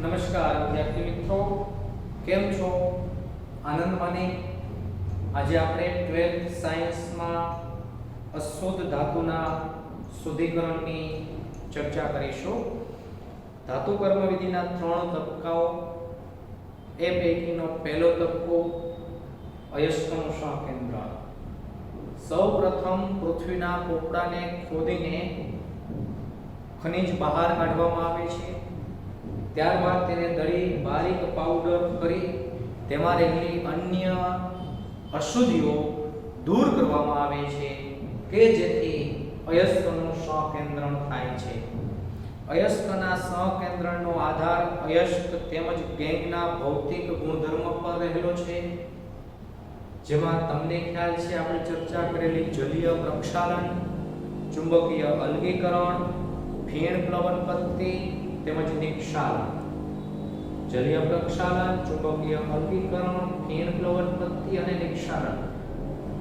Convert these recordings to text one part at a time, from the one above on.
નમસ્કાર વિદ્યાર્થી મિત્રો, કેમ છો? આનંદમાં ને? આજે આપણે 12th સાયન્સમાં અશુદ્ધ ધાતુના શુદ્ધિકરણની ચર્ચા કરીશું. ધાતુ કર્મ વિધિના 3 તબક્કાઓ. એ પૈકીનો પહેલો તબક્કો અયસ્કનું સહકેન્દ્રણ. સૌપ્રથમ પૃથ્વીના પોપડાને ખોદીને ખનિજ બહાર કાઢવામાં આવે છે. ત્યારબાદ તેને દળી બારીક પાવડર કરી તેમાં રહેલી અન્ય અશુદ્ધિઓ દૂર કરવામાં આવે છે કે જેથી અયસ્કનું સહકેન્દ્રણ થાય છે. અયસ્કના સહકેન્દ્રણનો આધાર અયસ્ક તેમજ ગેંગના ભૌતિક ગુણધર્મ પર રહેલો છે, જેમાં તમને ખ્યાલ છે આપણે ચર્ચા કરેલી જલીય પ્રક્ષાલન, ચુંબકીય અલગીકરણ, ફીણ પ્લવનપત્તિ તેમજ નિક્ષાલન. જલીય પ્રક્ષાલન, ચુંબકીય અલગીકરણ, ફીણ પ્લવનપત્તિ અને નિક્ષાલન.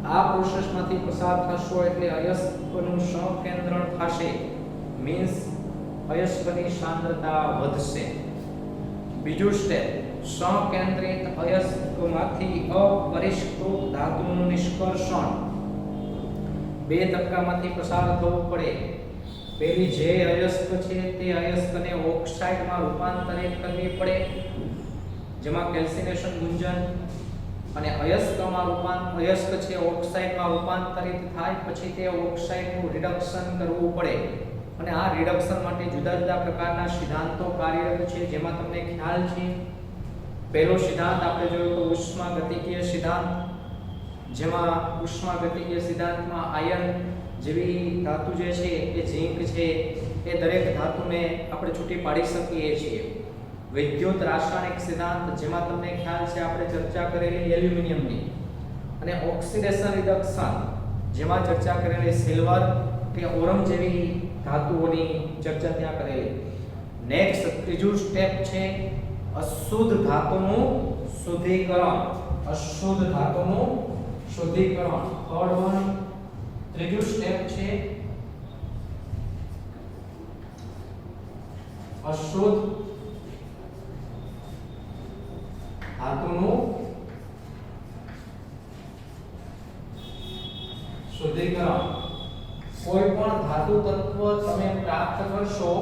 આ પ્રોસેસમાંથી પસાર થશો એટલે અયસ્કનું સહકેન્દ્રણ થશે, મીન્સ અયસ્કની સાંદ્રતા વધશે. બીજું સ્ટેપ, સહકેન્દ્રિત અયસ્કમાંથી અપરિષ્કૃત ધાતુનું નિષ્કર્ષણ. 2 તબક્કામાંથી પસાર થવું પડે. પહેલી જે અયસ્ક છે તે અયસ્કને ઓક્સાઇડમાં રૂપાંતરિત કરવી પડે, જેમાં કેલ્સિનેશન ગુંજન, અને અયસ્ક છે ઓક્સાઇડમાં રૂપાંતરિત થાય પછી તે ઓક્સાઇડનું રિડક્શન કરવું પડે. અને આ રિડક્શન માટે જુદા જુદા પ્રકારના સિદ્ધાંતો કાર્યરત છે, જેમાં તમને ખ્યાલ છે. પહેલો સિદ્ધાંત આપણે જોયો તો ઉષ્માગતિકીય સિદ્ધાંત, જેમાં ઉષ્માગતિકીય સિદ્ધાંતમાં આયન જેવી ધાતુ જે છે એ ઝિંક છે એ દરેક ધાતુને આપણે છૂટી પાડી શકીએ છીએ. વિદ્યુત રાસાયણિક સિદ્ધાંત, જેમાં તમને ખ્યાલ છે આપણે ચર્ચા કરેલી એલ્યુમિનિયમની, અને ઓક્સિડેશન રિડક્શન, જેમાં ચર્ચા કરેલી સિલ્વર કે ઓરમ જેવી ધાતુઓની ચર્ચા ત્યાં કરેલી. નેક્સ્ટ ત્રીજું સ્ટેપ છે અશુદ્ધ ધાતુનું શુદ્ધિકરણ. અશુદ્ધ ધાતુનું શુદ્ધિકરણ, થર્ડ વન. ત્રીજું સ્ટેપ છે અશુદ્ધ ધાતુનું શુદ્ધિકરણ. કોઈ પણ ધાતુ તત્વ તમે પ્રાપ્ત કરશો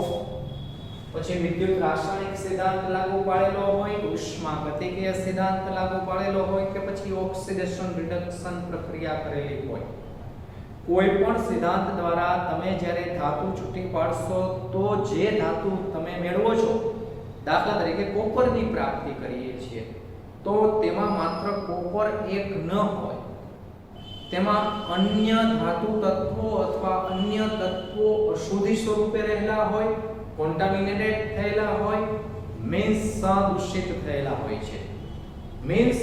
પછી વિદ્યુત રાસાયણિક સિદ્ધાંત લાગુ પાડેલો હોય, ઉષ્માગતિકીય સિદ્ધાંત લાગુ પાડેલો હોય કે પછી ઓક્સિડેશન રિડક્શન પ્રક્રિયા કરેલી હોય, કોઈ પણ સિદ્ધાંત દ્વારા તમે જ્યારે ધાતુ છૂટી પાડશો તો જે ધાતુ તમે મેળવો છો, દાખલા તરીકે કોપરની પ્રાપ્તિ કરીએ છીએ, તો તેમાં માત્ર કોપર એક ન હોય, તેમાં અન્ય ધાતુ તત્વો અથવા અન્ય તત્વો અશુદ્ધિ સ્વરૂપે રહેલા હોય, કોન્ટામિનેટેડ થયેલા હોય, મીન્સ સદૂષિત થયેલા હોય છે. મીન્સ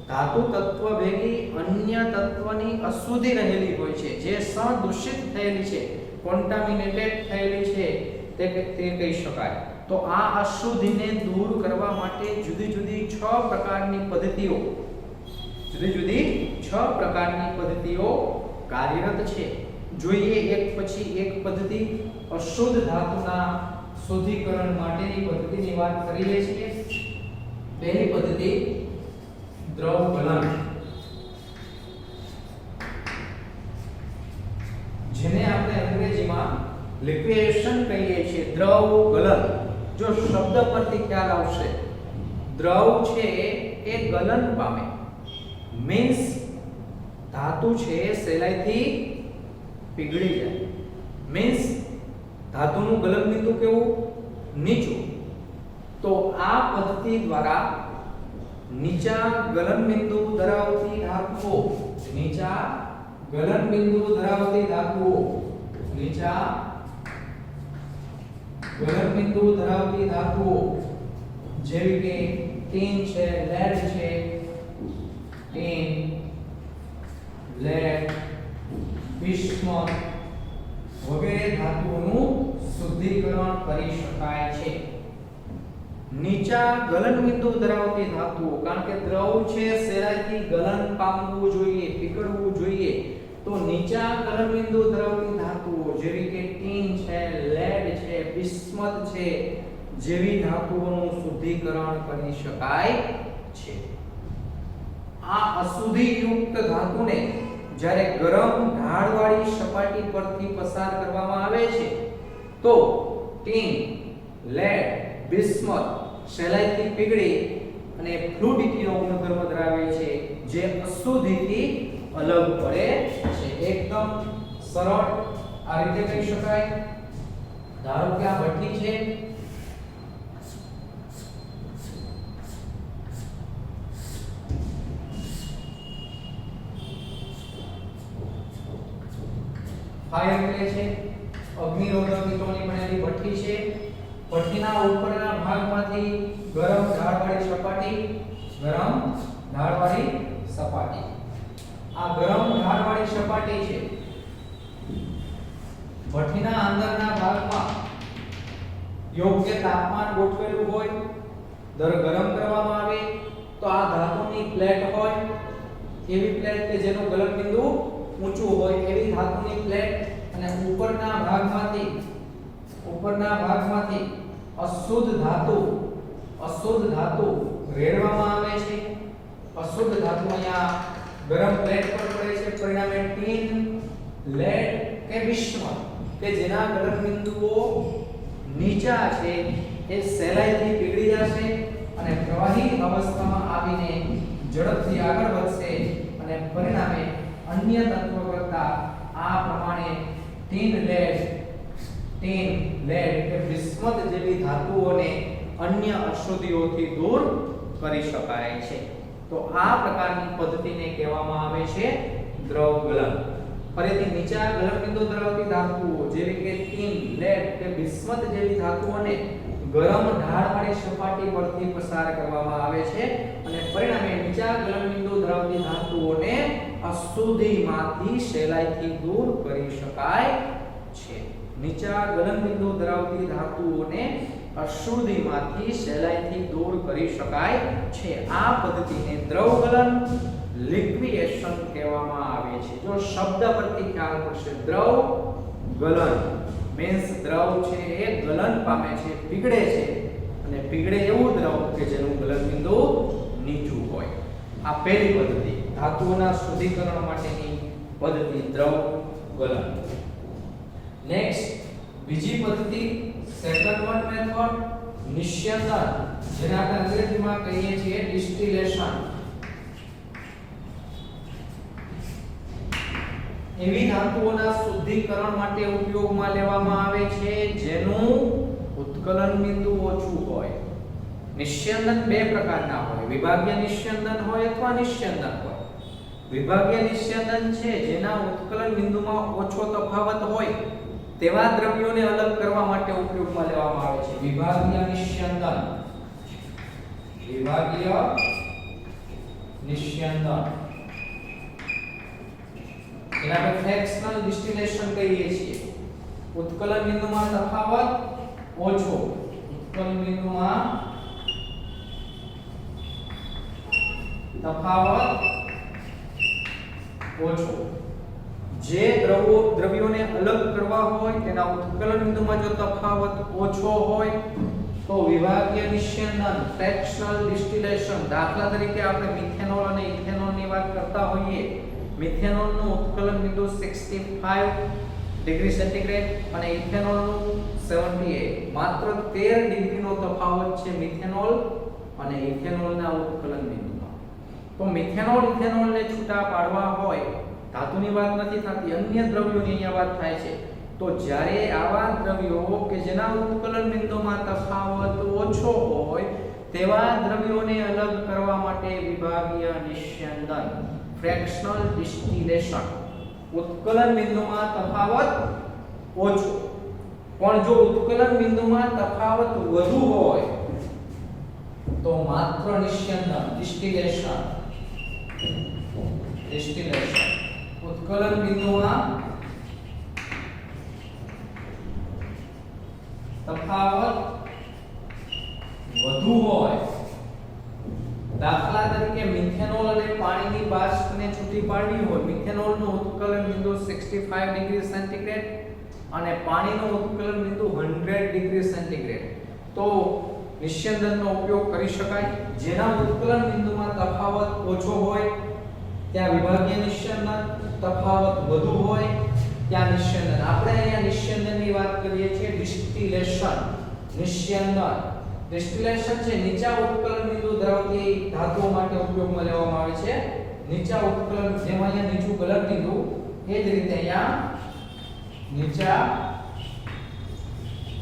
ધાતુ તત્વ ભેગી અન્ય તત્વની અશુદ્ધિ રહેલી હોય છે, જે સદૂષિત થયેલી છે, કોન્ટામિનેટેડ થયેલી છે તે કહી શકાય. તો આ અશુદ્ધિને દૂર કરવા માટે જુદી જુદી 6 પ્રકારની પદ્ધતિઓ કાર્યરત છે. જોઈએ એક પછી એક પદ્ધતિ. અશુદ્ધ ધાતુના શુદ્ધિકરણ માટેની પદ્ધતિની વાત કરી લઈએ છીએ. પહેલી પદ્ધતિ દ્રવ ગલન, જેને આપણે અંગ્રેજીમાં લિક્વિડેશન કહીએ છીએ. દ્રવ ગલન, જો શબ્દ પરથી ખ્યાલ આવશે, દ્રવ છે એ ગલન પામે, મીન્સ ધાતુ છે સહેલાઈથી પીગળી જાય. મીન્સ ધાતુનું ગલન બિંદુ કેવું? નીચું. તો આ પદ્ધતિ દ્વારા નીચા ગલન બિંદુ ધરાવતી ધાતુઓ, નીચા ગલન બિંદુ ધરાવતી ધાતુઓ, નીચા ગલન બિંદુ ધરાવતી ધાતુઓ જેવી કે ટીન છે, લેડ છે, ટીન, લેડ, બિસ્મથ વગેરે ધાતુઓનું શુદ્ધિકરણ કરી શકાય છે. નીચા ગલન બિંદુ ધરાવતી ધાતુઓ, કારણ કે દ્રવ છે સહેલાઈથી ગલન પામવું જોઈએ, પીગળવું જોઈએ, તો નીચા ગલન બિંદુ ધરાવતી ધાતુઓ જેવી કે ટીન છે, લેડ છે, બિસ્મથ છે જેવી ધાતુઓનું શુદ્ધિકરણ કરી શકાય છે। આ અશુદ્ધિયુક્ત ધાતુને જ્યારે ગરમ ઢાળવાળી સપાટી પરથી પસાર કરવામાં આવે છે તો ટીન, લેડ, બિસ્મથ સહેલાઈથી પીગળી અને ફ્લુડિટીનો ગુણધર્મ ધરાવે છે, જે અશુદ્ધિથી અલગ પડે છે। એકદમ સરળ આ રીતે કહી શકાય। ધારો કે આ ભઠ્ઠી છે, ફાયર કરે છે, અગ્નિરોધક ઈંટોની બનેલી ભઠ્ઠી છે। ભઠ્ઠીના ઉપરના ભાગમાંથી ગરમ ઢાળવાળી સપાટી આ ગરમ ઢાળવાળી સપાટી છે। ભઠ્ઠીના અંદરના ભાગમાં યોગ્ય તાપમાન ગોઠવેલું હોય, દર ગરમ કરવામાં આવે તો આ ધાતુની પ્લેટ હોય, એવી પ્લેટ કે જેનું ગલન બિંદુ ઊંચું હોય એવી ધાતુની પ્લેટ, અને ઉપરના ભાગમાંથી અશુદ્ધ ધાતુ રેડવામાં આવે છે। અશુદ્ધ ધાતુ અહીંયા ગરમ પ્લેટ પર પડે છે, પરિણામે ટીન, લેડ કે બિસ્મથ કે જેના ગલન બિંદુઓ નીચા છે એ સહેલાઈથી પીગળી જશે અને પ્રવાહી અવસ્થામાં આવીને ઝડપથી આગળ વધશે અને પરિણામે અન્ય તત્વો કરતા આ પ્રમાણે ટીન, લેડ કે બિસ્મથ જેવી ધાતુઓને અન્ય અશુદ્ધિઓથી દૂર કરી શકાય છે। તો આ પ્રકારની પદ્ધતિને કહેવામાં આવે છે દ્રવ ગલન। ફરીથી નીચા ગલન બિંદુ ધરાવતી ધાતુઓ જેવી કે ટીન, લેડ કે બિસ્મથ જેવી ધાતુઓને ગરમ ઢાળવાળી સપાટી પરથી પસાર કરવામાં આવે છે અને પરિણામે નીચા ગલન બિંદુ ધરાવતી ધાતુઓને અશુદ્ધિમાંથી સહેલાઈથી દૂર કરી શકાય છે। નીચા ગલન બિંદુ ધરાવતી ધાતુઓને અશુદ્ધિમાંથી સહેલાઈથી દૂર કરી શકાય છે। આ પદ્ધતિને દ્રવ ગલન, લિક્વિએશન કહેવામાં આવે છે। જો શબ્દ પરથી ખ્યાલ પડશે, દ્રવ ગલન મીન્સ દ્રવ છે એ ગલન પામે છે, પીગળે છે, અને પીગળે એવું દ્રવ કે જેનું ગલન બિંદુ નીચું હોય। આ પહેલી પદ્ધતિ ધાતુઓના શુદ્ધિકરણ માટેની પદ્ધતિ દ્રવ ગલન। નેક્સ્ટ બીજી પદ્ધતિ સેકન્ડ વન મેથડ નિસ્યંદન, જેને આપણે અંગ્રેજીમાં કહીએ છીએ ડિસ્ટિલેશન। એવી ધાતુઓના શુદ્ધિકરણ માટે ઉપયોગમાં લેવામાં આવે છે જેનું ઉત્કલન બિંદુ ઓછું હોય। નિસ્યંદન બે પ્રકારના હોય, વિભાગીય નિસ્યંદન હોય અથવા નિસ્યંદન હોય। વિભાગીય નિસ્યંદન છે જેના ઉત્કલન બિંદુમાં ઓછો તફાવત હોય તેવા દ્રવ્યોને અલગ કરવા માટે ઉપયોગમાં લેવામાં આવે છે વિભાગીય નિસ્યંદન। એને આપણે ફ્રેક્શનલ ડિસ્ટિલેશન કહીએ છીએ। ઉત્કલન બિંદુમાં તફાવત ઓછો, ઉત્કલન બિંદુમાં તફાવત ઓછો। જે દ્રવ્યોને અલગ કરવા હોય તેના ઉત્કલન બિંદુમાં જો તફાવત ઓછો હોય તો વિભાગીય નિસ્યંદન, ફ્રેક્શનલ ડિસ્ટિલેશન। દાખલા તરીકે આપણે મિથેનોલ અને ઇથેનોલ ની વાત કરતા હોઈએ, મિથેનોલ નું ઉત્કલન બિંદુ 65 ડિગ્રી સેન્ટીગ્રેડ અને ઇથેનોલ નું 78, માત્ર 13 ડિગ્રીનો તફાવત છે મિથેનોલ અને ઇથેનોલના ઉત્કલન બિંદુમાં। તો મિથેનોલ ઇથેનોલને છૂટા પાડવા હોય, ધાતુની વાત નથી થતી, અન્ય દ્રવ્યોની અહીંયા વાત થાય છે, તો જ્યારે આવા દ્રવ્યો કે જેના ઉત્કલન બિંદુમાં તફાવત ઓછો હોય તેવા દ્રવ્યોને અલગ કરવા માટે વિભાગીય નિસ્યંદન, ફ્રેક્શનલ ડિસ્ટિલેશન। ઉત્કલન બિંદુમાં તફાવત ઓછો, પણ જો ઉત્કલન બિંદુમાં તફાવત વધુ હોય તો માત્ર નિસ્યંદન, ડિસ્ટિલેશન। ઉત્કલન બિંદુમાં તફાવત વધુ હોય, દાખલા તરીકે મિથેનોલ અને પાણીની બાષ્પને છૂટી પાડવી હોય, મિથેનોલનું ઉત્કલન બિંદુ 65 ડિગ્રી સેન્ટીગ્રેડ અને પાણીનું ઉત્કલન બિંદુ 100 ડિગ્રી સેન્ટીગ્રેડ, તો નિસ્યંદનનો ઉપયોગ કરી શકાય. જેના ઉત્કલન બિંદુમાં તફાવત ઓછો હોય ત્યાં વિભાગીય નિસ્યંદન, તફાવત વધુ હોય ત્યાં નિસ્યંદન. આપણે અહીંયા નિસ્યંદનની વાત કરીએ છીએ. ડિસ્ટિલેશન, નિસ્યંદન. ડિસ્ટિલેશન છે નીચા ઉત્કલન બિંદુ ધરાવતી ધાતુઓ માટે ઉપયોગમાં લેવામાં આવે છે. નીચા ઉત્કલન, જેમ અહીંયા નીચું ગલન બિંદુ, એ જ રીતે અહીંયા નીચા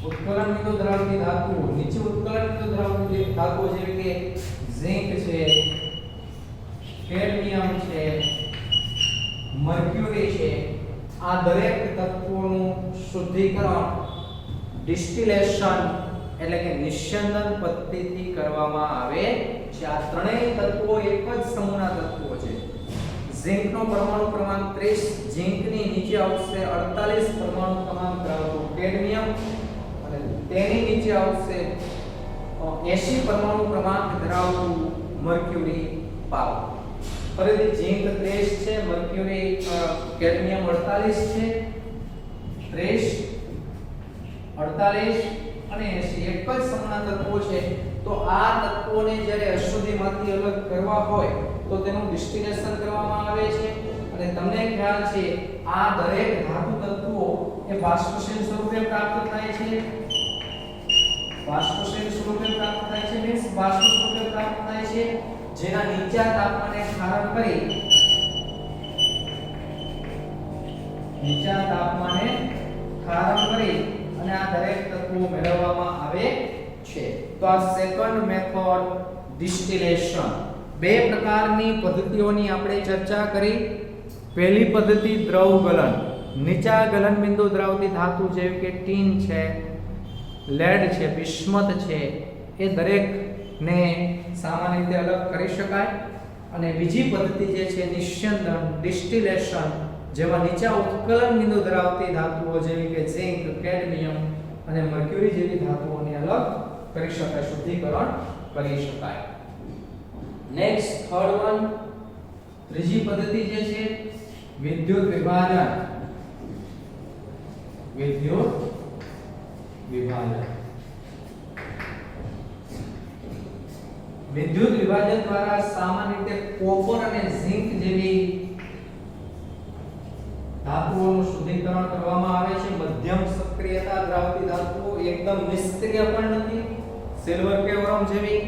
ઉત્કલન બિંદુ ધરાવતી ધાતુઓ, નીચી ઉત્કલન બિંદુ ધરાવતી ધાતુઓ જેવી કે ઝિંક છે, કેડમિયમ છે, મર્ક્યુરી છે, આ દરેક તત્વોનું શુદ્ધિકરણ ડિસ્ટિલેશન એટલે કે નિસ્યંદન પદ્ધતિથી કરવામાં આવે છે. આ ત્રણેય તત્વો એક જ સમૂહના તત્વો છે. ઝિંકનો પરમાણુ ક્રમાંક 30, ઝિંકની નીચે આવશે 48 પરમાણુ ક્રમાંક ધરાવતું કેડમિયમ અને તેની નીચે આવશે 80 પરમાણુ ક્રમાંક ધરાવતું મર્ક્યુરી પાવર. ફરીથી ઝિંક 30 છે, મર્ક્યુરી કેડમિયમ 48 છે. 30, 48 અને 80 એક જ સમૂહના તત્વો છે. તો આ તત્વોને જ્યારે અશુદ્ધિમાંથી અલગ કરવા હોય તો તેનું ડિસ્ટિલેશન કરવામાં આવે છે. અને તમને ખ્યાલ છે આ દરેક ધાતુ તત્વો એ બાષ્પશીલ સ્વરૂપે પ્રાપ્ત થાય છે. બાષ્પશીલ સ્વરૂપે પ્રાપ્ત થાય છે, મીન્સ બાષ્પ સ્વરૂપે પ્રાપ્ત થાય છે, જેના નીચા તાપમાને ક્ષારણ કરી અને આ દરેક તત્વો મેળવવામાં આવે છે. તો આ સેકન્ડ મેથડ ડિસ્ટિલેશન. બે પ્રકારની પદ્ધતિઓની આપણે ચર્ચા કરી. પહેલી પદ્ધતિ દ્રવ ગલન. નીચા ગલન બિંદુ ધરાવતી ધાતુ જેવી કે ટીન છે, લેડ છે, બિસ્મથ છે, એ દરેકને સામાન્ય રીતે અલગ કરી શકાય. અને બીજી પદ્ધતિ જે છે નિસ્યંદન, ડિસ્ટિલેશન, જેમાં નીચા ઉત્કલન બિંદુ ધરાવતી ધાતુઓ જેવી કે ઝિંક, કેડમિયમ અને મર્ક્યુરી જેવી ધાતુઓને અલગ કરી શકાય, શુદ્ધિકરણ કરી શકાય. નેક્સ્ટ થર્ડ વન, ત્રીજી પદ્ધતિ જે છે વિદ્યુત વિભાજન. વિદ્યુત વિભાજન. વિદ્યુત વિભાજન દ્વારા સામાન્ય રીતે કોપર અને ઝિંક જેવી ધાતુઓનું શુદ્ધિકરણ કરવામાં આવે છે. મધ્યમ સક્રિયતા ધરાવતી ધાતુઓ, એકદમ નિષ્ક્રિય પણ નથી, સિલ્વર કે ઓરમ જેવી,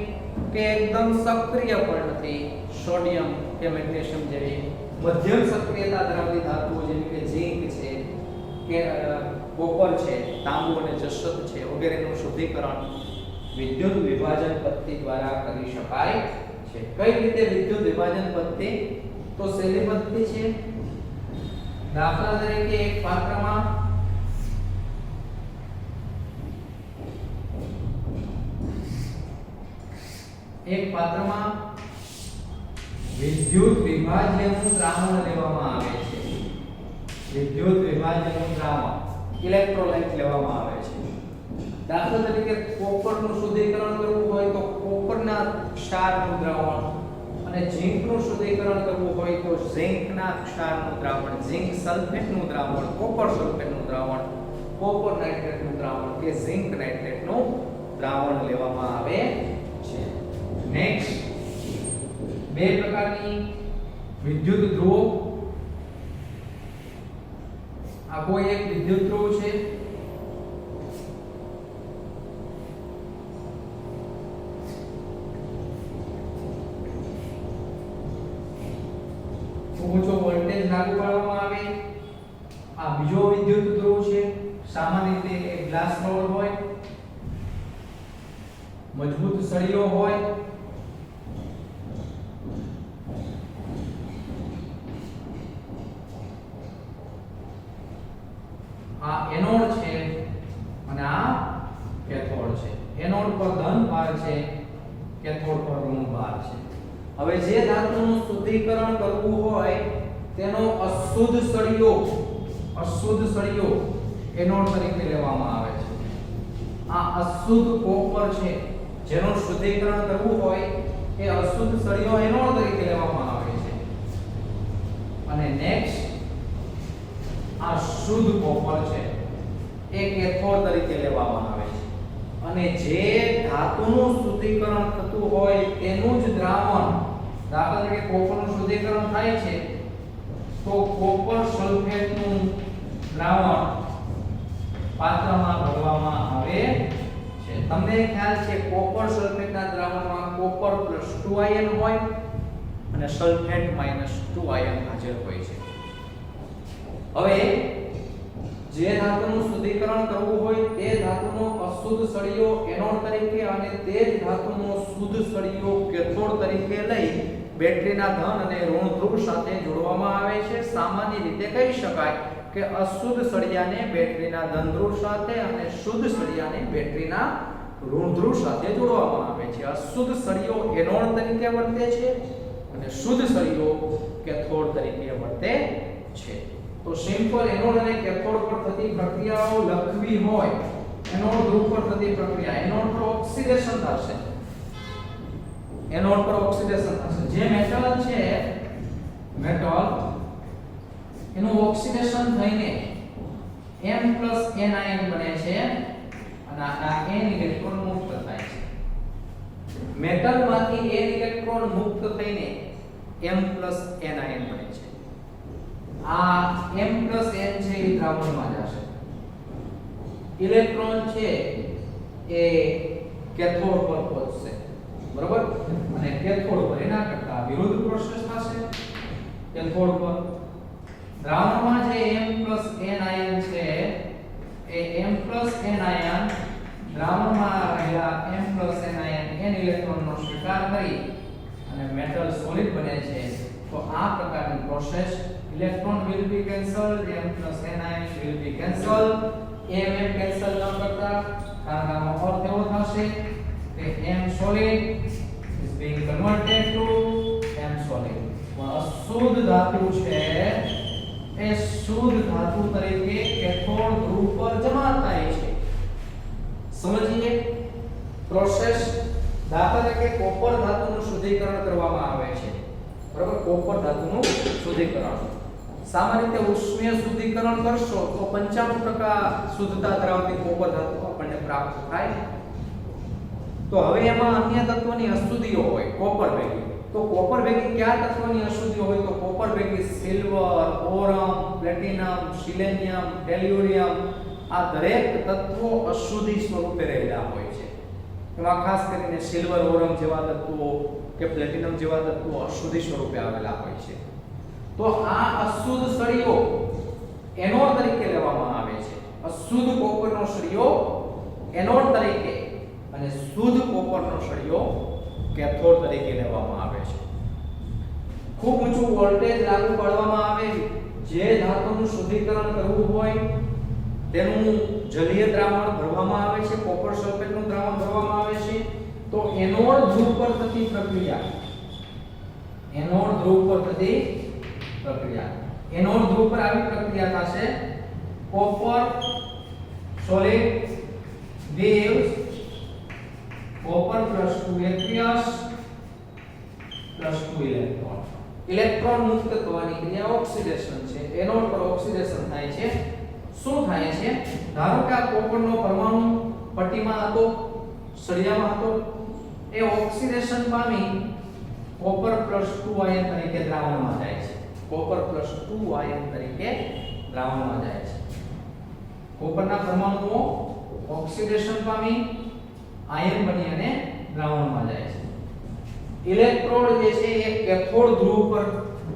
કે એકદમ સક્રિય પણ નથી, સોડિયમ કે મેગ્નેશિયમ જેવી. મધ્યમ સક્રિયતા ધરાવતી ધાતુઓ જેવી કે ઝિંક છે, કે કોપર છે, તાંબુ અને જસત છે વગેરેનું શુદ્ધિકરણ વિદ્યુત વિભાજન પદ્ધતિ દ્વારા કરી શકાય છે. કઈ રીતે વિદ્યુત વિભાજન પદ્ધતિ? તો સહેલી પદ્ધતિ છે. દાખલા તરીકે એક પાત્રમાં વિદ્યુત વિભાજ્યનું દ્રાવણ લેવામાં આવે છે. વિદ્યુત વિભાજ્યનું દ્રાવણ, ઇલેક્ટ્રોલાઇટ લેવામાં આવે છે. દાખલા તરીકે કોપરનું શુદ્ધિકરણ કરવું હોય તો કોપરના ક્ષારનું દ્રાવણ, અને ઝિંકનું શુદ્ધિકરણ કરવું હોય તો ઝિંકના ક્ષારનું દ્રાવણ, ઝિંક સલ્ફેટનું દ્રાવણ, કોપર સલ્ફેટનું દ્રાવણ, કોપર નાઇટ્રેટનું દ્રાવણ કે ઝિંક નાઇટ્રેટનું દ્રાવણ લેવામાં આવે છે. નેક્સ્ટ, બે પ્રકારની વિદ્યુત ધ્રુવો. આ કોઈ એક વિદ્યુત ધ્રુવ છે. ઊંચો વોલ્ટેજ લાગુ પાડવામાં આવે. આ બીજો વિદ્યુત ધ્રુવ છે. સામાન્ય રીતે એક ગ્લાસ રોડ હોય, મજબૂત સળીઓ હોય, આ એનોડ છે અને આ કેથોડ છે. એનોડ પર ધન ભાર છે, કેથોડ પર ઋણ ભાર છે. હવે જે ધાતુનું શુદ્ધિકરણ કરવું હોય તેનો અશુદ્ધ સળિયો એનોડ તરીકે લેવામાં આવે છે. આ અશુદ્ધ કોપર છે જેનું શુદ્ધિકરણ કરવું હોય એ અશુદ્ધ સળિયો એનોડ તરીકે લેવામાં આવે છે. અને નેક્સ્ટ, આ શુદ્ધ કોપર છે એ કેથોડ તરીકે લેવામાં આવે છે. અને જે ધાતુનું શુદ્ધિકરણ થતું હોય તેનું જ દ્રાવણ, દાખલા તરીકે કોપરનું શુદ્ધિકરણ થાય છે તો કોપર સલ્ફેટનું દ્રાવણ પાત્રમાં ભરવામાં આવે છે. તમને ખ્યાલ છે કોપર સલ્ફેટના દ્રાવણમાં કોપર +2 આયન હોય અને સલ્ફેટ -2 આયન હાજર હોય છે. હવે જે ધાતુનું શુદ્ધિકરણ કરવું હોય તે ધાતુનો અશુદ્ધ સળિયો એનોડ તરીકે અને તે જ ધાતુનો શુદ્ધ સળિયો કેથોડ તરીકે લઈ બેટરીના ધન અને ઋણ ધ્રુવ સાથે જોડવામાં આવે છે. સામાન્ય રીતે કહી શકાય કે અશુદ્ધ સળિયાને બેટરીના ધન ધ્રુવ સાથે અને શુદ્ધ સળિયાને બેટરીના ઋણ ધ્રુવ સાથે જોડવામાં આવે છે. અશુદ્ધ સળિયો એનોડ તરીકે વર્તે છે અને શુદ્ધ સળિયો કેથોડ તરીકે વર્તે છે. તો સિમ્પલ એનોડ અને કેથોડ પર થતી પ્રક્રિયાઓ લખવી હોય, એનોડ ધ્રુવ પર થતી પ્રક્રિયા, એનોડ પર ઓક્સિડેશન થશે, એનોડ પર ઓક્સિડેશન થશે. જે મેટલ છે, મેટલ એનું ઓક્સિડેશન થઈને M+N આયન બને છે અને આ N ઇલેક્ટ્રોન મુક્ત થાય છે. મેટલમાંથી N ઇલેક્ટ્રોન મુક્ત થઈને M+N આયન બને છે. આ M+N છે એ દ્રાવણમાં જશે. ઇલેક્ટ્રોન છે એ કેથોડ પર પહોંચશે, બરાબર? અને કેથોડ પર એના કરતા વિરુદ્ધ પ્રોસેસ થશે. કેથોડ પર દ્રાવણમાં જે M+N આયન છે એ M+N આયન દ્રાવણમાં રહેલા M+N આયન N ઇલેક્ટ્રોનનો સ્વીકાર કરી અને મેટલ સોલિડ બને છે. તો આ પ્રકારની process, electron will be cancelled, M+N ion will be cancelled. M cancel ન કરતા, કારણ કે આનો અર્થ એવો થશે કે M solid is being converted to M solid. પણ અશુદ્ધ ધાતુ છે એ શુદ્ધ ધાતુ તરીકે કેથોડ ધ્રુવ પર જમા થાય છે. સમજીએ પ્રોસેસ. દાખલા તરીકે કોપર ધાતુનું શુદ્ધિકરણ કરવામાં આવે છે, બરાબર? કોપર ધાતુનું શુદ્ધિકરણ સામાન્ય રીતે ઉષ્મીય શુદ્ધિકરણ કરશો તો 95% શુદ્ધતા ધરાવતી કોપર ધાતુ આપણને પ્રાપ્ત થાય. તો હવે એમાં અન્ય તત્વોની અશુદ્ધિઓ હોય કોપર ભેગી. તો કોપર ભેગી કયા તત્વોની અશુદ્ધિઓ હોય? તો કોપર ભેગી સિલ્વર, ઓરમ, પ્લેટિનમ, સિલેનિયમ, ટેલ્યુરિયમ, આ દરેક તત્વો અશુદ્ધિ સ્વરૂપે રહેલા હોય છે. એમાં ખાસ કરીને સિલ્વર, ઓરમ જેવા તત્વો કે પ્લેટિનમ જેવા તત્વો અશુદ્ધિ સ્વરૂપે આવેલા હોય છે. તો આ અશુદ્ધ સળિયો એનોડ તરીકે લેવામાં આવે છે. અશુદ્ધ કોપરનો સળિયો એનોડ તરીકે અને શુદ્ધ કોપરનો સળિયો કેથોડ તરીકે લેવામાં આવે છે. ખૂબ ઊંચું વોલ્ટેજ લાગુ પાડવામાં આવે, જે ધાતુનું શુદ્ધિકરણ કરવું હોય તેનું જલીય દ્રાવણ ભરવામાં આવે છે, કોપર સલ્ફેટનું દ્રાવણ ભરવામાં આવે છે. તો એનોડ ધ્રુવ પર થતી પ્રક્રિયા, એનોડ ધ્રુવ પર થતી પ્રક્રિયા, એનોડ ધ્રુવ પર આવી પ્રક્રિયા થશે. Copper solid gives copper +2 aqueous +2 electron. Electron મુક્ત થવાની ક્રિયા ઓક્સિડેશન છે. એનોડ પર ઓક્સિડેશન થાય છે. શું થાય છે? ધારો કે આ કોપરનો પરમાણુ પટ્ટીમાં હતો, સળિયામાં હતો, એ ઓક્સિડેશન પામી કોપર +2 આયન તરીકે દ્રાવણમાં જાય છે. કોપર +2 આયન તરીકે દ્રાવણમાં જાય છે. કોપરના પરમાણુઓ ઓક્સિડેશન પામી આયન બની અને દ્રાવણમાં જાય છે. ઇલેક્ટ્રોડ જે છે એ કેથોડ ધ્રુવ પર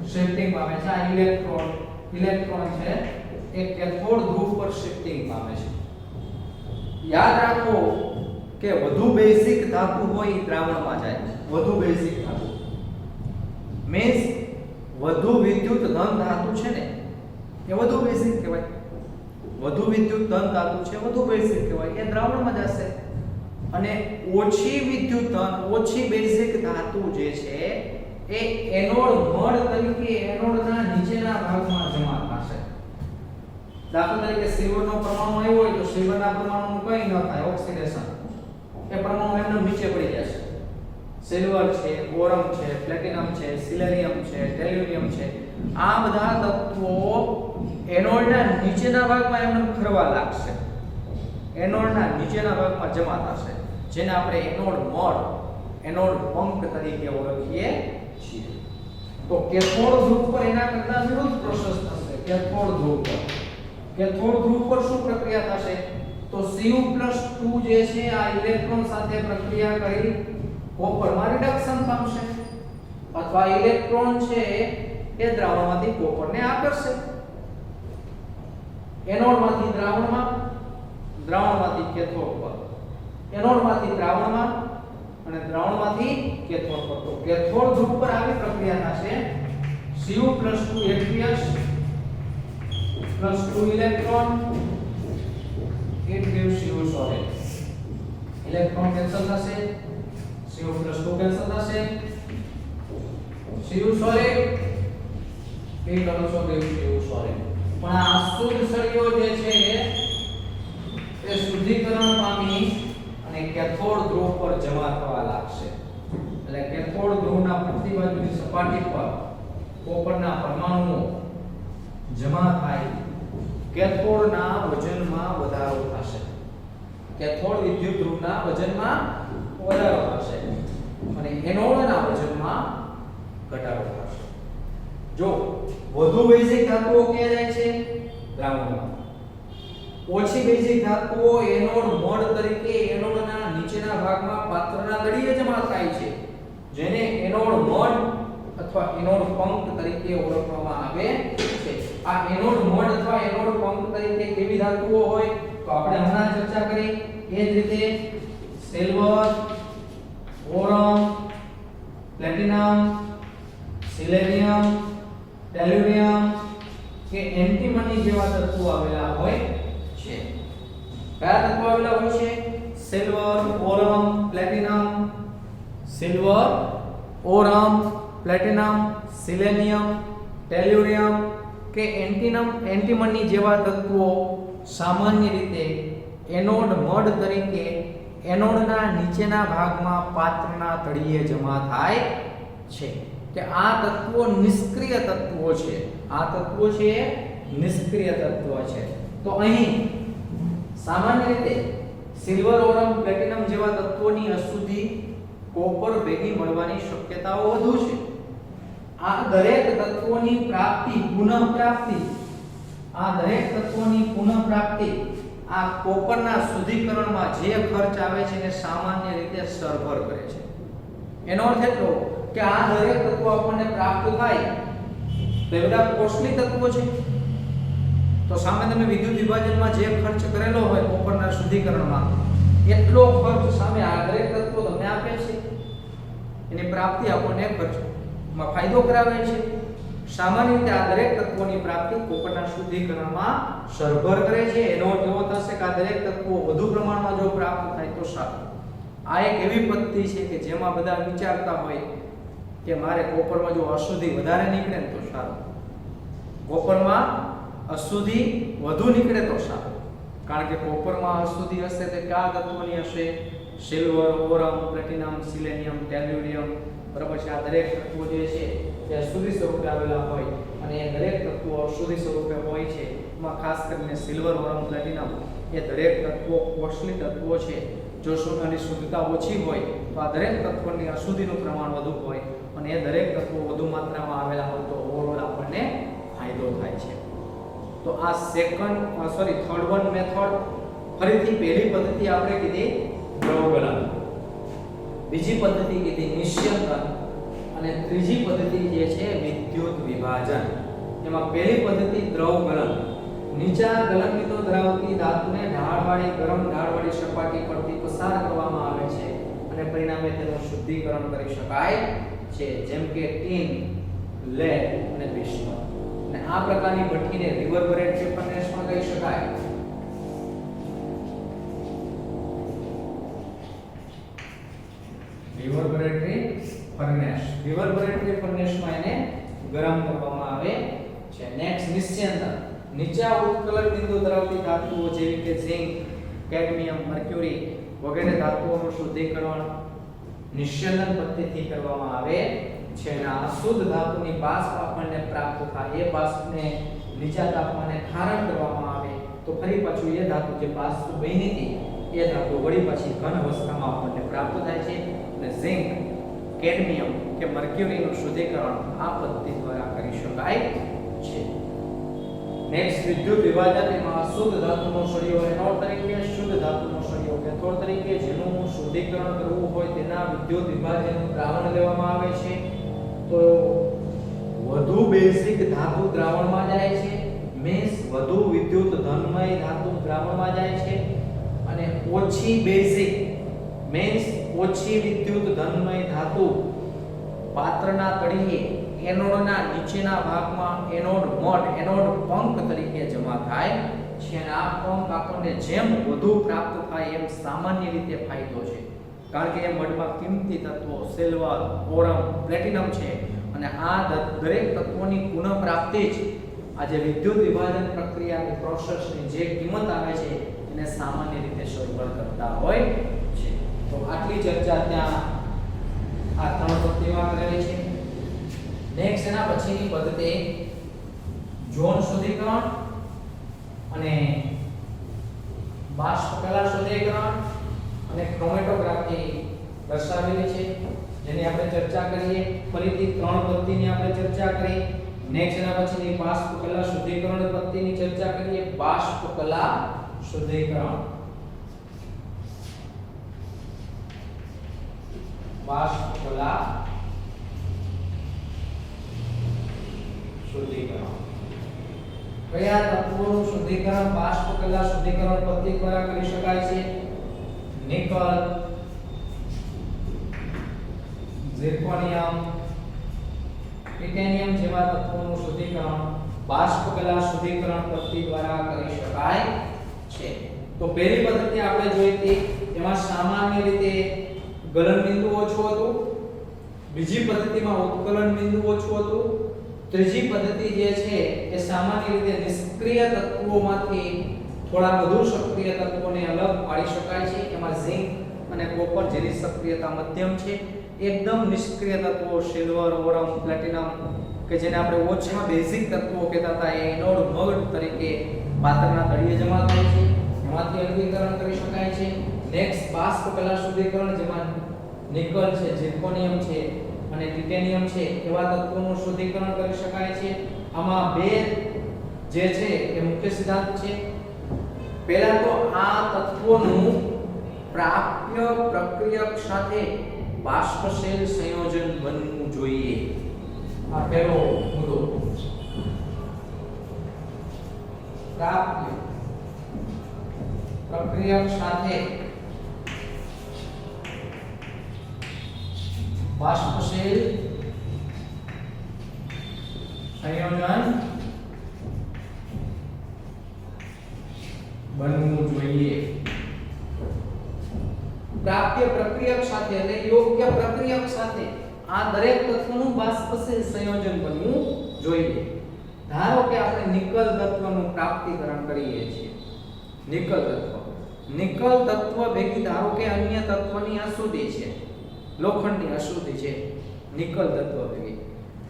શિફ્ટિંગ પામે છે. આ ઇલેક્ટ્રોન છે એ કેથોડ ધ્રુવ પર શિફ્ટિંગ પામે છે. યાદ રાખો કે વધુ બેઝિક ધાતુ હોય દ્રાવણમાં જાય. વધુ બેઝિક ધાતુ મીન્સ વધુ વિદ્યુત ધન ધાતુ છે ને એ વધુ બેઝિક કહેવાય. વધુ વિદ્યુત ધન ધાતુ છે વધુ બેઝિક કહેવાય, એ દ્રાવણમાં જશે. અને ઓછી વિદ્યુત ધન, ઓછી બેઝિક ધાતુ જે છે એ એનોડ મળ તરીકે એનોડના નીચેના ભાગમાં જમા થશે. દાખલા તરીકે સિલ્વરનો પરમાણુ આવ્યો હોય તો સિલ્વરના પરમાણુનું કંઈ ન થાય, ઓક્સિડેશન, એ પરમાણુ એમનો નીચે પડી જશે. સિલ્વર છે, બોરમ છે, પ્લેટિનમ છે, સિલેનિયમ છે, ટેલ્યુરિયમ છે, આ બધા તત્વો એનોડના નીચેના ભાગમાં એમને ફરવા લાગશે. એનોડના નીચેના ભાગમાં જમા થશે, જેને આપણે એનોડ મડ, એનોડ પંખ તરીકે ઓળખીએ છીએ. તો કેથોડ ધ્રુવ પર એના કરતા વિરુદ્ધ પ્રોસેસ થશે. કેથોડ ધ્રુવ પર શું પ્રક્રિયા થશે? તો Cu+2 જે છે આ ઇલેક્ટ્રોન સાથે પ્રક્રિયા કરી કોપરમાં રિડક્શન પામશે, અથવા ઇલેક્ટ્રોન છે એ દ્રાવણમાંથી કોપરને આકર્ષશે. એનોડમાંથી દ્રાવણમાં, દ્રાવણમાંથી કેથોડ પર, એનોડમાંથી દ્રાવણમાં અને દ્રાવણમાંથી કેથોડ પર. તો કેથોડ ધ્રુવ પર આવી પ્રક્રિયા થશે. Cu+2 aqueous +2 electron, it gives Cu solid. Electron cancel થશે, Cu+2 કેન્સલ થશે, Cu solid, it also gives Cu solid. પણ આ અશુદ્ધ સળિયો જે છે એ શુદ્ધિકરણ પામી અને કેથોડ ધ્રુવ પર જમા થવા લાગશે. એટલે કેથોડ ધ્રુવના પ્રતિબાજુની સપાટી પર કોપરના પરમાણુઓ જમા થાય, કેથોડના વજનમાં વધારો થશે. કેથોડ વિદ્યુત ધ્રુવના વજનમાં વધારો થશે અને એનોડના વજનમાં ઘટાડો થશે. જો વધુ બેઝિક ધાતુઓ ક્યાં જાય છે? દ્રાવણમાં. ઓછી બેઝિક ધાતુઓ એનોડ મડ તરીકે એનોડના નીચેના ભાગમાં પાત્રના તળિયે જમા થાય છે, જેને એનોડ મડ અથવા એનોડ પંખ તરીકે ઓળખવામાં આવે છે. આ એનોડ મડ અથવા એનોડ પંખ તરીકે કેવી ધાતુઓ હોય? તો આપણે હમણાં ચર્ચા કરી એ જ રીતે સિલ્વર, બોરોન, પ્લેટિનમ, સિલેનિયમ, ટેલ્યુરિયમ કે એન્ટીમની જેવા તત્વો આવેલા હોય છે. કયા તત્વો આવેલા હોય છે? Silver, aurum, platinum, silver, aurum, platinum, selenium, ટેલ્યુરિયમ કે એન્ટીમની જેવા તત્વો સામાન્ય રીતે એનોડ મડ તરીકે એનોડના નીચેના ભાગમાં પાત્રના તળિયે જમા થાય છે. કે આ તત્વો નિષ્ક્રિય તત્વો છે. આ તત્વો છે નિષ્ક્રિય તત્વો છે. તો અહીં સામાન્ય રીતે સિલ્વર, ઓરમ, પ્લેટિનમ જેવા તત્વોની અશુદ્ધિ કોપર ભેગી મળવાની શક્યતાઓ વધુ છે. આ દરેક તત્વોની પુનઃપ્રાપ્તિ આ કોપરના શુદ્ધિકરણમાં જે ખર્ચ આવે છે એને સામાન્ય રીતે સરભર કરે છે. એનો અર્થ એટલો કે આ દરેક તત્વો આપણને પ્રાપ્ત થાય તો એ બધા કોસ્ટલી તત્વો છે. તો સામે તમે વિદ્યુત વિભાજનમાં જે ખર્ચ કરેલો હોય કોપરના શુદ્ધિકરણમાં, એટલો ખર્ચ સામે આ દરેક તત્વો તમને આપે છે. એની પ્રાપ્તિ આપણને ખર્ચમાં ફાયદો કરાવે છે. સામાન્ય રીતે આ દરેક તત્વોની પ્રાપ્તિ કોપરના શુદ્ધિકરણમાં સરભર કરે છે. એનો અર્થ એવો થશે કે આ દરેક તત્વો વધુ પ્રમાણમાં જો પ્રાપ્ત થાય તો સારું. આ એક એવી પદ્ધતિ છે કે જેમાં બધા વિચારતા હોય કે મારે કોપરમાં જો અશુદ્ધિ વધારે નીકળે તો સારું, કોપરમાં અશુદ્ધિ વધુ નીકળે તો સારું. કારણ કે કોપરમાં અશુદ્ધિ હશે તે કયા તત્વોની હશે? Silver, aurum, platinum, selenium, tellurium. બરાબર છે. આ દરેક તત્વો જે છે તે અશુદ્ધિ સ્વરૂપે આવેલા હોય અને એ દરેક તત્વો અશુદ્ધિ સ્વરૂપે હોય છે. એમાં ખાસ કરીને સિલ્વર, ઓરમ, પ્લેટિનમ એ દરેક તત્વો કોસ્ટલી તત્વો છે. જો સોનાની શુદ્ધતા ઓછી હોય તો આ દરેક તત્વોની અશુદ્ધિનું પ્રમાણ વધુ હોય અને એ દરેક તત્વો વધુ માત્રામાં આવેલા હોય તો ઓવરઓલ આપણને ફાયદો થાય છે. તો આ થર્ડ વન મેથડ. ફરીથી પહેલી પદ્ધતિ આપણે કીધી દ્રવગલન, બીજી પદ્ધતિ કીધી નિસ્યંદન અને ત્રીજી પદ્ધતિ જે છે વિદ્યુત વિભાજન. એમાં પહેલી પદ્ધતિ દ્રવગલન. નીચા ગલનવિતો ધરાવતી ધાતુને ઢાળવાળી ગરમ ઢાળવાળી સપાટી પરથી પસાર કરવામાં આવે છે અને પરિણામે તેનું શુદ્ધિકરણ કરી શકાય છે, જેમ કે ટીન, લેડ અને ભીષ્મ. અને આ પ્રકારની ભઠ્ઠીને રિવર્બરેટરી ફર્નેસ પણ કહી શકાય. રિવર્બરેટરી ફર્નેસમાં એને ગરમ કરવામાં આવે છે. નેક્સ્ટ નિસ્યંદન. નીચા ઉત્કલન બિંદુ ધરાવતી ધાતુઓ જેવી કે ઝિંક, કેડમિયમ, મર્ક્યુરી વગેરે ધાતુઓનું શુદ્ધિકરણ નિસ્યંદન પદ્ધતિથી કરવામાં આવે છે. અને અશુદ્ધ ધાતુની બાષ્પ આપણને પ્રાપ્ત થાય એ બાષ્પને નીચા તાપમાને ઠારણ કરવામાં આવે તો ફરી પાછું એ ધાતુ જે બાષ્પ બની હતી એ ધાતુ વળી પાછી ઘન અવસ્થામાં આપણને પ્રાપ્ત થાય છે અને ઝિંક, કેડમિયમ કે મર્ક્યુરીનું શુદ્ધિકરણ આ પદ્ધતિ દ્વારા કરી શકાય છે. નેક્સ્ટ વિદ્યુત વિભાજન, એમાં શુદ્ધ ધાતુનો સળિયો એનોડ તરીકે, શુદ્ધ ધાતુનો સળિયો કેથોડ તરીકે, જેનું શુદ્ધિકરણ કરવું હોય તેના વિદ્યુત વિભાજનનું દ્રાવણ લેવામાં આવે છે. તો વધુ બેઝિક ધાતુ દ્રાવણમાં જાય છે, મીન્સ વધુ વિદ્યુત ધનમય ધાતુ દ્રાવણમાં જાય છે, અને ઓછી બેઝિક મીન્સ ઓછી વિદ્યુત ધનમય ધાતુ પાત્રના તળિયે એનોડના નીચેના ભાગમાં એનોડ મડ, એનોડ પંખ તરીકે જમા થાય છે. અને આ પંખ આપણને જેમ વધુ પ્રાપ્ત થાય એમ સામાન્ય રીતે ફાયદો છે, કારણ કે એ મડમાં કિંમતી તત્વો સિલ્વર, બોરમ, પ્લેટિનમ છે, અને આ દરેક તત્વોની પુનઃપ્રાપ્તિ જ આ જે વિદ્યુત વિભાજન પ્રક્રિયાની પ્રોસેસની જે કિંમત આવે છે એને સામાન્ય રીતે સરળ કરતા હોય છે. તો આટલી ચર્ચા ત્યાં આ ત્રણ પદ્ધતિમાં કરેલી છે. નેક્સ્ટ એના પછીની પદ્ધતિ ઝોન શુદ્ધિકરણ અને બાષ્પ કલા શુદ્ધિકરણ અને ક્રોમેટોગ્રાફી દર્શાવેલી છે, જેની આપણે ચર્ચા કરીએ. ફરીથી ત્રણ પદ્ધતિની આપણે ચર્ચા કરી. નેક્સ્ટ એના પછીની બાષ્પ કલા શુદ્ધિકરણ પદ્ધતિની ચર્ચા કરીએ. બાષ્પ કલા શુદ્ધિકરણ, બાષ્પ કલા શુદ્ધિકરણ. કયા તત્વોનું શુદ્ધિકરણ બાષ્પ કલા શુદ્ધિકરણ પદ્ધતિ દ્વારા કરી શકાય છે? નિકલ, ઝિર્કોનિયમ, ટાઇટેનિયમ જેવા તત્વોનું શુદ્ધિકરણ બાષ્પ કલા શુદ્ધિકરણ પદ્ધતિ દ્વારા કરી શકાય છે. તો પહેલી પદ્ધતિ આપણે જોઈ હતી, એમાં સામાન્ય રીતે ગલન બિંદુ ઓછું હતું, બીજી પદ્ધતિમાં ઉત્કલન બિંદુ ઓછું હતું, ત્રીજી પદ્ધતિ જે છે એ સામાન્ય રીતે નિષ્ક્રિય તત્વોમાંથી થોડા વધુ સક્રિય તત્વોને અલગ પાડી શકાય છે. એમાં ઝિંક અને કોપર જેની સક્રિયતા મધ્યમ છે. એકદમ નિષ્ક્રિય તત્વો સિલ્વર, બોરમ, પ્લેટિનમ કે જેને આપણે ઓછા બેઝિક તત્વો કહેતા હતા એ એનોડ મડ તરીકે પાત્રના તળિયે જમા થાય છે, એમાંથી અલગીકરણ કરી શકાય છે. નેક્સ્ટ બાષ્પ કલા શુદ્ધિકરણ, જેમાં નિકલ છે, ઝિર્કોનિયમ છે અને ટાઇટેનિયમ છે એવા તત્વોનું શુદ્ધિકરણ કરી શકાય છે. આમાં બે જે છે એ મુખ્ય સિદ્ધાંત છે. પહેલા તો આ તત્વોનું પ્રાપ્ય પ્રક્રિયક સાથે બાષ્પશીલ સંયોજન બનવું જોઈએ. આ પહેલો મુદ્દો. પ્રાપ્ય પ્રક્રિયક સાથે બાષ્પશીલ સંયોજન બનવું જોઈએ. પ્રાપ્ય પ્રક્રિયક સાથે એટલે યોગ્ય પ્રક્રિયક સાથે આ દરેક તત્વોનું બાષ્પશીલ સંયોજન બનવું જોઈએ. ધારો કે આપણે નિકલ તત્વનું પ્રાપ્તિકરણ કરીએ છીએ. નિકલ તત્વ ભેગી ધારો કે અન્ય તત્વની અશુદ્ધિ છે, લોખંડની અશુદ્ધિ છે નિકલ તત્વ ભેગી,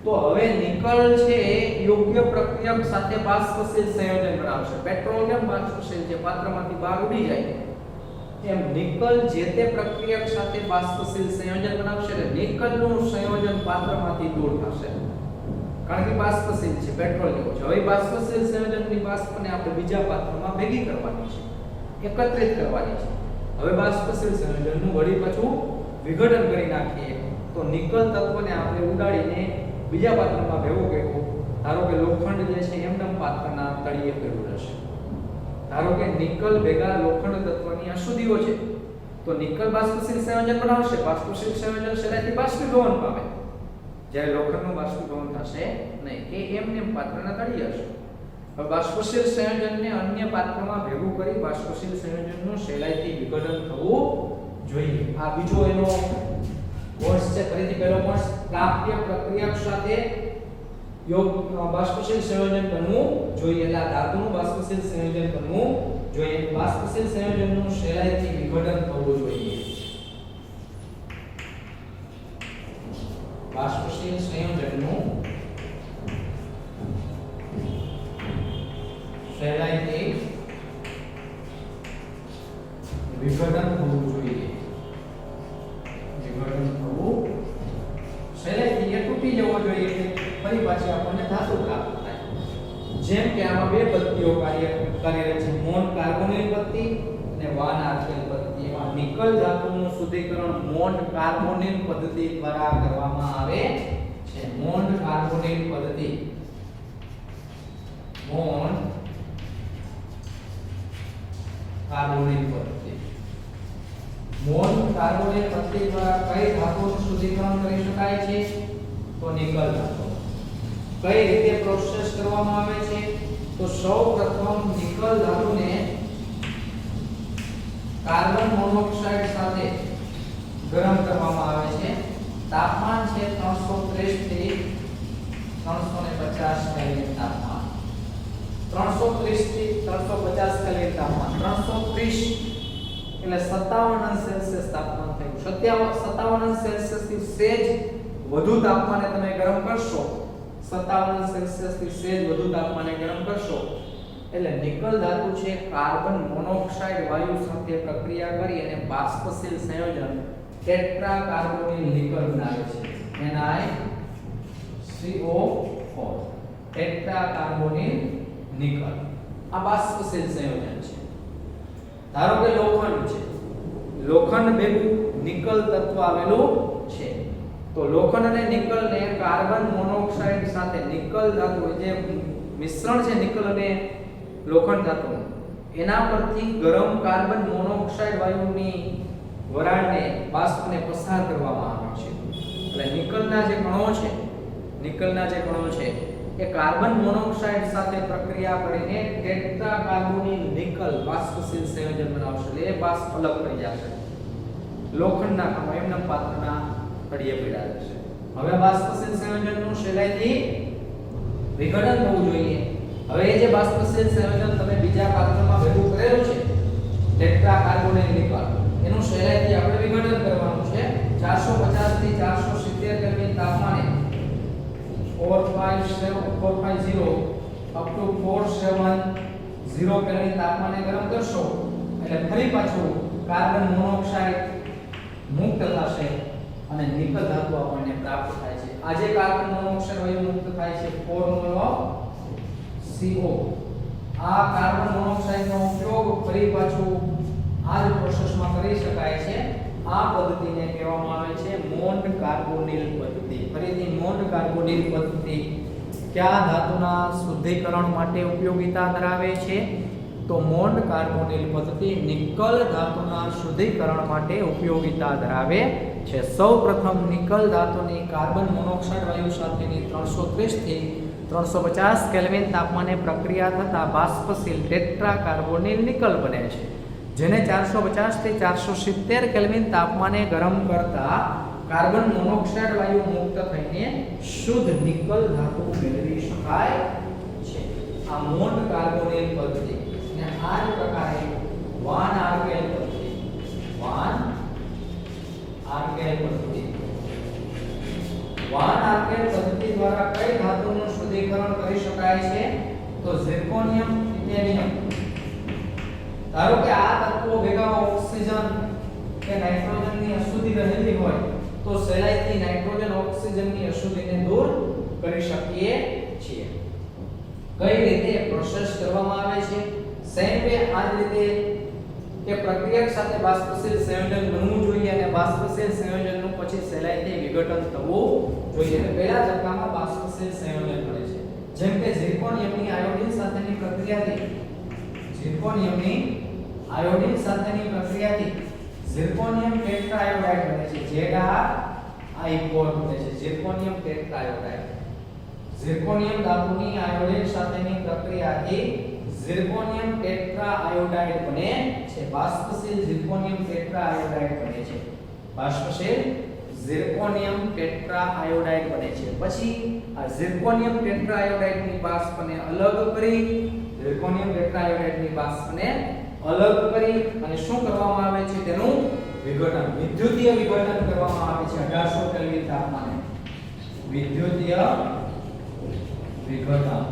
તો હવે નિકલ છે યોગ્ય પ્રક્રિયક સાથે બાષ્પશીલ સંયોજન બનાવશે. પેટ્રોલિયમ બાષ્પશીલ જે પાત્રમાંથી બહાર ઉડી જાય એમ નિકલ જે તે પ્રક્રિયક સાથે બાષ્પશીલ સંયોજન બનાવશે એટલે નિકલનું સંયોજન પાત્રમાંથી દૂર થશે, કારણ કે બાષ્પશીલ છે, પેટ્રોલ જેવો છે. હવે બાષ્પશીલ સંયોજનની બાષ્પને આપણે બીજા પાત્રમાં ભેગી કરવાની છે, એકત્રિત કરવાની છે. હવે બાષ્પશીલ સંયોજનનું વળી પાછું વિઘટન કરી નાખીએ તો નિકલ તત્વને આપણે ઉડાડીને બીજા પાત્રમાં ભેગું કર્યું. ધારો કે લોખંડ જે છે એમના પાત્રના તળિયે પડ્યું રહેશે. ધારો કે નિકલ ભેગા લોખંડ તત્વની અશુદ્ધિઓ છે તો નિકલ બાષ્પશીલ સંયોજન બનાવશે. બાષ્પશીલ સંયોજન સહેલાઈથી બાષ્પીભવન પામે, જ્યારે લોખંડનું બાષ્પીભવન થશે નહીં, એ એમને પાત્રના તળિયે હશે. હવે બાષ્પશીલ સંયોજનને અન્ય પાત્રમાં ભેગું કરી બાષ્પશીલ સંયોજનનું સહેલાઈથી વિઘટન થવું જોઈએ. આ બીજો એનો પોઈન્ટ છે. ફરીથી પહેલો પોઈન્ટ, પ્રાપ્ય પ્રક્રિયક સાથે બાષ્પશીલ સંયોજન બનવું જોઈએ. એટલે આ ધાતુનું બાષ્પશીલ સંયોજન બનવું જોઈએ. બાષ્પશીલ સંયોજનનું સહેલાઈથી વિઘટન થવું જોઈએ. બાષ્પશીલ સંયોજનનું સહેલાઈથી વિઘટન થવું જોઈએ, વિઘટન થવું સહેલાઈથી એ તૂટી જવો જોઈએ એટલે ફરી પાછી આપણને ધાતુ પ્રાપ્ત થાય. જેમ કે આમાં બે પદ્ધતિઓ કાર્યરત છે, મોન કાર્બોનિલ પદ્ધતિ અને વાન આર્કેલ પદ્ધતિ. એમાં નિકલ ધાતુનું શુદ્ધિકરણ મોન કાર્બોનિલ પદ્ધતિ દ્વારા કરવામાં આવે છે. મોન કાર્બોનિલ પદ્ધતિ, મોન કાર્બોનિલ પદ્ધતિ. મોન કાર્બોનિલ પદ્ધતિ દ્વારા કઈ ધાતુનું શુદ્ધિકરણ કરી શકાય છે? તો નિકલ ધાતુ. કઈ રીતે પ્રોસેસ કરવામાં આવે છે? તો સૌપ્રથમ નિકલ ધાતુને કાર્બન મોનોક્સાઇડ સાથે ગરમ કરવામાં આવે છે. તાપમાન છે 330 થી 350 કેલ્વિન તાપમાન. 330 થી 350 કેલ્વિન તાપમાન. 330 એટલે 57 અંશ સેલ્સિયસ તાપમાન થયું. 57 અંશ સેલ્સિયસ થી સેજ વધુ તાપમાને તમે ગરમ કરશો, 57 અંશ સેલ્સિયસ થી સેજ વધુ તાપમાને ગરમ કરશો એટલે નિકલ ધાતુ છે કાર્બન મોનોક્સાઇડ વાયુ સાથે પ્રક્રિયા કરી અને બાષ્પશીલ સંયોજન ટેટ્રા કાર્બોનિલ નિકલ બનાવે છે. NiCO4 tetra carbonyl nickel. આ બાષ્પશીલ સંયોજન છે. ધારો કે લોખંડ છે, લોખંડ ભેગું નિકલ તત્વ આવેલું છે, તો લોખંડ અને નિકલને કાર્બન મોનોક્સાઇડ સાથે નિકલ ધાતુ જે મિશ્રણ છે નિકલ અને લોખંડ ધાતુનું, એના પરથી ગરમ કાર્બન મોનોક્સાઇડ વાયુની વરાળને બાષ્પને પસાર કરવામાં આવે છે. એટલે નિકલના જે કણો છે એ કાર્બન મોનોક્સાઇડ સાથે પ્રક્રિયા કરીને ટેટ્રા કાર્બોનિલ નિકલ બાષ્પશીલ સંયોજન બનાવશે. એટલે એ બાષ્પ અલગ થઈ જશે. લોખંડના કણો એમના પાત્રના તળિયે પડ્યા રહેશે. હવે બાષ્પશીલ સંયોજનનું સહેલાઈથી વિઘટન થવું જોઈએ. હવે એ જે બાષ્પશીલ સંયોજન તમે બીજા પાત્રમાં ભેગું કરેલું છે ટેટ્રા કાર્બોનિલ નિકલ, એનું સહેલાઈથી આપણે વિઘટન કરવાનું છે. 450 થી 470 કેલ્વિન તાપમાને 450 અપ ટુ 470 કેલ્વિન તાપમાને ગરમ કરશો એટલે ફરી પાછું કાર્બન મોનોક્સાઇડ મુક્ત થશે અને નિકલ ધાતુ આપણને પ્રાપ્ત થાય છે. આ જે કાર્બન મોનોક્સાઇડ વાયુ મુક્ત થાય છે 4 મોલ ઓફ CO. આ કાર્બન મોનોક્સાઇડનો ઉપયોગ ફરી પાછું આ જ પ્રોસેસમાં કરી શકાય છે. આ પદ્ધતિને કહેવામાં આવે છે મોન કાર્બોનિલ પદ્ધતિ. ફરીથી મોન કાર્બોનિલ પદ્ધતિ કયા ધાતુના શુદ્ધિકરણ માટે ઉપયોગિતા ધરાવે છે? તો મોન કાર્બોનિલ પદ્ધતિ નિકલ ધાતુના શુદ્ધિકરણ માટે ઉપયોગિતા ધરાવે છે. સૌપ્રથમ નિકલ ધાતુની કાર્બન મોનોક્સાઇડ વાયુ સાથેની 330 થી 350 કેલ્વિન તાપમાને પ્રક્રિયા થતા બાષ્પશીલ ટેટ્રા કાર્બોનિલ નિકલ બને છે, જેને 450 થી 470 કેલ્વિન તાપમાને ગરમ કરતા કાર્બન મોનોક્સાઇડ વાયુ મુક્ત થઈને શુદ્ધ નિકલ ધાતુ મેળવી શકાય છે. આ મોન કાર્બોનિલ પદ્ધતિ અને આ જ પ્રકારે વાન આર્કેલ પદ્ધતિ, વાન આર્કેલ પદ્ધતિ. વાન આર્કેલ પદ્ધતિ દ્વારા કઈ ધાતુનું શુદ્ધિકરણ કરી શકાય છે? તો ઝિર્કોનિયમ, ટિટેનિયમ. ધારો કે આ તત્વો ભેગા ઓક્સિજન કે નાઇટ્રોજનની અશુદ્ધિ રહેલી હોય તો સહેલાઈથી નાઇટ્રોજન ઓક્સિજનની અશુદ્ધિને દૂર કરી શકીએ છીએ. કઈ રીતે પ્રોસેસ કરવામાં આવે છે? સેમ વે આ જ રીતે કે પ્રક્રિયક સાથે બાષ્પશીલ સંયોજન બનવું જોઈએ અને બાષ્પશીલ સંયોજનનું પછી સહેલાઈથી વિઘટન થવું જોઈએ. પહેલા તબક્કામાં બાષ્પશીલ સંયોજન બને છે. જેમ કે ઝિર્કોનિયમની આયોડિન સાથેની પ્રક્રિયાથી ઝિર્કોનિયમ ટેટ્રાઆયોડાઇડ બને છે. ZrI4 બને છે. ઝિર્કોનિયમ ટેટ્રાઆયોડાઇડ. ઝિર્કોનિયમ ધાતુની આયોડિન સાથેની પ્રક્રિયાથી ઝિર્કોનિયમ ટેટ્રાઆયોડાઇડ બને છે. બાષ્પશીલ ઝિર્કોનિયમ ટેટ્રાઆયોડાઇડ બને છે. બાષ્પશીલ ઝિર્કોનિયમ ટેટ્રાઆયોડાઇડ બને છે. પછી આ ઝિર્કોનિયમ ટેટ્રાઆયોડાઇડની બાષ્પને અલગ કરી અને શું કરવામાં આવે છે? તેનું વિઘટન, વિદ્યુતીય વિઘટન કરવામાં આવે છે 1800 કેલ્વિન તાપમાને. વિદ્યુતીય વિઘટન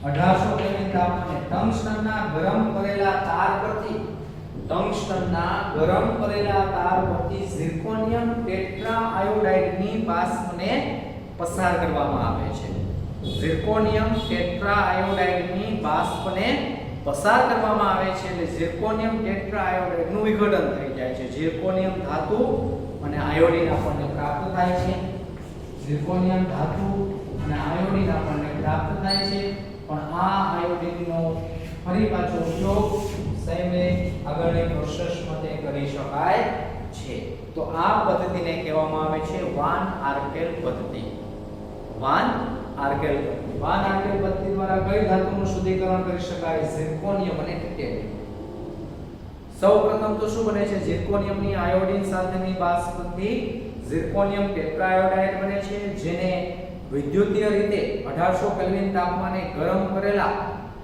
1800 કેલ્વિન તાપમાને ટંગસ્ટનના ગરમ કરેલા તાર પરથી ટંગસ્ટનના ગરમ કરેલા તાર પરથી ઝિર્કોનિયમ ટેટ્રા આયોડાઇડની બાષ્પને પસાર કરવામાં આવે છે. ઝિર્કોનિયમ ટેટ્રા આયોડાઇડની બાષ્પને પસાર કરવામાં આવે છે એટલે ઝિર્કોનિયમ ટેટ્રા આયોડાઇડનું વિઘટન થઈ જાય છે. ઝિર્કોનિયમ ધાતુ અને આયોડિન આપણને પ્રાપ્ત થાય છે. ઝિર્કોનિયમ ધાતુ અને આયોડિન આપણને પ્રાપ્ત થાય છે. પણ આ આયોડિનનો ફરી પાછો ઉપયોગ સેમે આગળની પ્રોસેસમાં તે કરી શકાય છે. તો આ પદ્ધતિને કહેવામાં આવે છે વાન આર્કેલ પદ્ધતિ. વાન આર્કેલ પદ્ધતિ. વાન આર્કેલ પદ્ધતિ દ્વારા કઈ ધાતુનું શુદ્ધિકરણ કરી શકાય? ઝિર્કોનિયમ અને ટાઇટેનિયમ. સૌપ્રથમ તો શું બને છે? ઝિર્કોનિયમની આયોડિન સાથેની બાષ્પથી ઝિર્કોનિયમ ટેટ્રાઆયોડાઇડ બને છે, જેને વિદ્યુતીય રીતે 1800 કેલ્વિન તાપમાને ગરમ કરેલા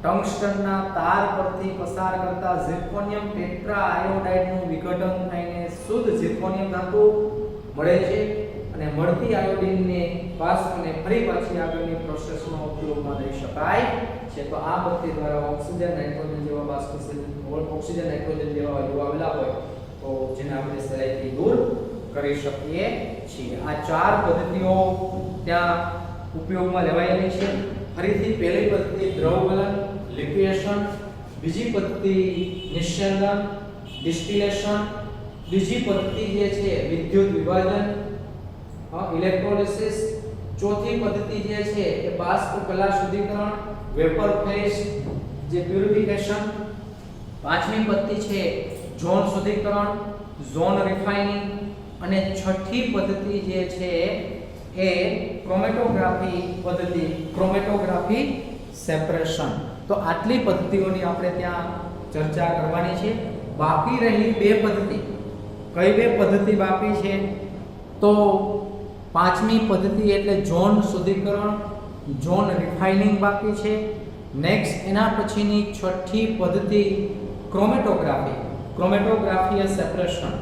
ટંગસ્ટનના તાર પરથી પસાર કરતા ઝિર્કોનિયમ ટેટ્રાઆયોડાઇડનું વિઘટન થઈને શુદ્ધ ઝિર્કોનિયમ ધાતુ મળે છે. અને મળતી આયોડિનને બાષ્પને ફરી પાછી આગળની પ્રોસેસમાં ઉપયોગમાં લઈ શકાય છે. તો આ પદ્ધતિ દ્વારા ઓક્સિજન નાઇટ્રોજન જેવા બાષ્પ ઓક્સિજન નાઇટ્રોજન જેવા વાયુઓ આવેલા હોય તો જેને આપણે સહેલાઈથી દૂર કરી શકીએ છીએ. આ ચાર પદ્ધતિઓ ત્યાં ઉપયોગમાં લેવાયેલી છે. ફરીથી પહેલી પદ્ધતિ દ્રવગલન લિક્વિએશન, બીજી પદ્ધતિ નિસ્યંદન ડિસ્ટિલેશન, બીજી પદ્ધતિ જે છે વિદ્યુત વિભાજન ઇલેક્ટ્રોલિસિસ, ચોથી પદ્ધતિ જે છે એ બાષ્પ કલા શુદ્ધિકરણ વેપર ફેઝ જે પ્યુરિફિકેશન, પાંચમી પદ્ધતિ છે ઝોન શુદ્ધિકરણ ઝોન રિફાઇનિંગ, અને છઠ્ઠી પદ્ધતિ જે છે એ ક્રોમેટોગ્રાફી પદ્ધતિ ક્રોમેટોગ્રાફી સેપરેશન. તો આટલી પદ્ધતિઓની આપણે ત્યાં ચર્ચા કરવાની છે. બાકી રહેલી બે પદ્ધતિ, કઈ બે પદ્ધતિ બાકી છે? તો પાંચમી પદ્ધતિ એટલે ઝોન શુદ્ધિકરણ ઝોન રિફાઇનિંગ બાકી છે. નેક્સ્ટ એના પછીની છઠ્ઠી પદ્ધતિ ક્રોમેટોગ્રાફી સેપરેશન.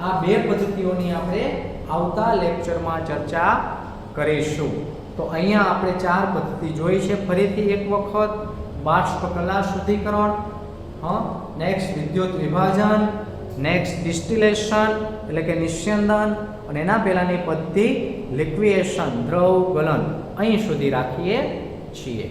આ બે પદ્ધતિઓની આપણે આવતા લેક્ચરમાં ચર્ચા કરીશું. તો અહીંયા આપણે ચાર પદ્ધતિ જોઈ છે. ફરીથી એક વખત બાષ્પ કલા શુદ્ધિકરણ, નેક્સ્ટ વિદ્યુત વિભાજન, નેક્સ્ટ ડિસ્ટિલેશન એટલે કે નિસ્યંદન, અને એના પહેલાની પદ્ધતિ લિક્વિએશન દ્રવ ગલન અહીં સુધી રાખીએ છીએ.